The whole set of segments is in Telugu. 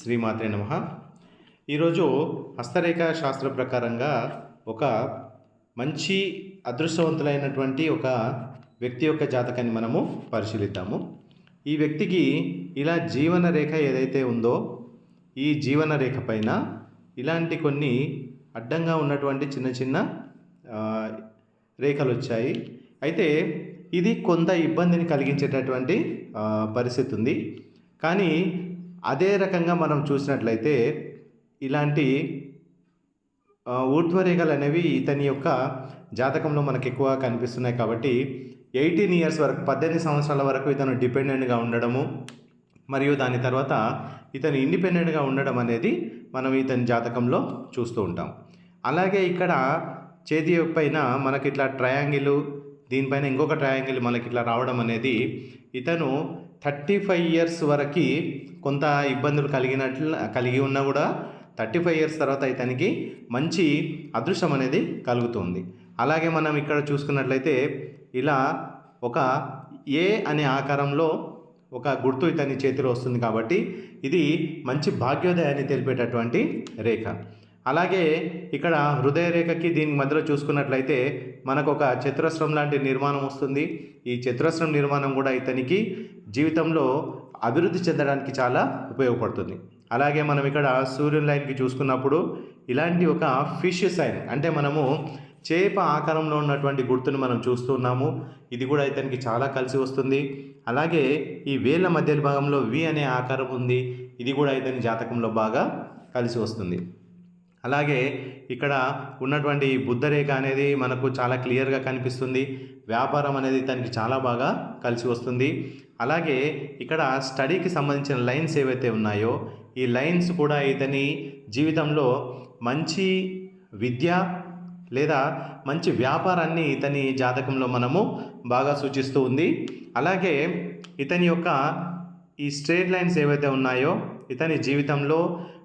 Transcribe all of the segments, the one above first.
శ్రీమాత్రే నమః. ఈరోజు హస్తరేఖ శాస్త్ర ప్రకారంగా ఒక మంచి అదృష్టవంతులైనటువంటి ఒక వ్యక్తి యొక్క జాతకాన్ని మనము పరిశీలిద్దాము. ఈ వ్యక్తికి ఇలా జీవన రేఖ ఏదైతే ఉందో ఈ జీవన రేఖ పైన ఇలాంటి కొన్ని అడ్డంగా ఉన్నటువంటి చిన్న చిన్న రేఖలు వచ్చాయి. అయితే ఇది కొంత ఇబ్బందిని కలిగించేటటువంటి పరిస్థితి ఉంది. కానీ అదే రకంగా మనం చూసినట్లయితే ఇలాంటి ఊర్ధ్వరేఖలు అనేవి ఇతని యొక్క జాతకంలో మనకు ఎక్కువ కనిపిస్తున్నాయి. కాబట్టి 18 ఇయర్స్ వరకు 18 సంవత్సరాల వరకు ఇతను డిపెండెంట్గా ఉండడము మరియు దాని తర్వాత ఇతను ఇండిపెండెంట్గా ఉండడం అనేది మనం ఇతని జాతకంలో చూస్తూ ఉంటాం. అలాగే ఇక్కడ చేతి పైన మనకి ఇట్లా ట్రయాంగిల్, దీనిపైన ఇంకొక ట్రయాంగిల్ మనకి ఇట్లా రావడం అనేది ఇతను 35 ఇయర్స్ వరకు కొంత ఇబ్బందులు కలిగి ఉన్నా కూడా 35 ఇయర్స్ తర్వాత ఇతనికి మంచి అదృష్టం అనేది కలుగుతుంది. అలాగే మనం ఇక్కడ చూసుకున్నట్లయితే ఇలా ఒక ఏ అనే ఆకారంలో ఒక గుర్తు ఇతని చేతిలో వస్తుంది. కాబట్టి ఇది మంచి భాగ్యోదయాన్ని తెలిపేటటువంటి రేఖ. అలాగే ఇక్కడ హృదయ రేఖకి దీని మధ్యలో చూసుకున్నట్లయితే మనకు ఒక చతురస్రం లాంటి నిర్మాణం వస్తుంది. ఈ చతురస్రం నిర్మాణం కూడా ఇతనికి జీవితంలో అభివృద్ధి చెందడానికి చాలా ఉపయోగపడుతుంది. అలాగే మనం ఇక్కడ సూర్యుని లైన్కి చూసుకున్నప్పుడు ఇలాంటి ఒక ఫిష్ సైన్, అంటే మనము చేప ఆకారంలో ఉన్నటువంటి గుర్తును మనం చూస్తున్నాము. ఇది కూడా ఇతనికి చాలా కలిసి వస్తుంది. అలాగే ఈ వేళ్ళ మధ్య భాగంలో వి అనే ఆకారం ఉంది. ఇది కూడా ఇతని జాతకంలో బాగా కలిసి వస్తుంది. అలాగే ఇక్కడ ఉన్నటువంటి బుద్ధ రేఖ అనేది మనకు చాలా క్లియర్గా కనిపిస్తుంది. వ్యాపారం అనేది ఇతనికి చాలా బాగా కలిసి వస్తుంది. అలాగే ఇక్కడ స్టడీకి సంబంధించిన లైన్స్ ఏవైతే ఉన్నాయో ఈ లైన్స్ కూడా ఇతని జీవితంలో మంచి విద్య లేదా మంచి వ్యాపారాన్ని ఇతని జాతకంలో మనము బాగా సూచిస్తూ ఉంది. అలాగే ఇతని యొక్క ఈ స్ట్రేట్ లైన్స్ ఏవైతే ఉన్నాయో ఇతని జీవితంలో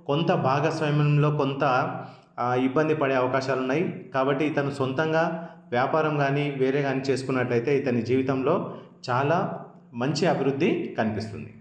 కొంత భాగస్వామ్యంలో కొంత ఇబ్బంది పడే అవకాశాలు ఉన్నాయి. కాబట్టి ఇతను సొంతంగా వ్యాపారం కానీ వేరే కానీ చేసుకున్నట్లయితే ఇతని జీవితంలో చాలా మంచి అభివృద్ధి కనిపిస్తుంది.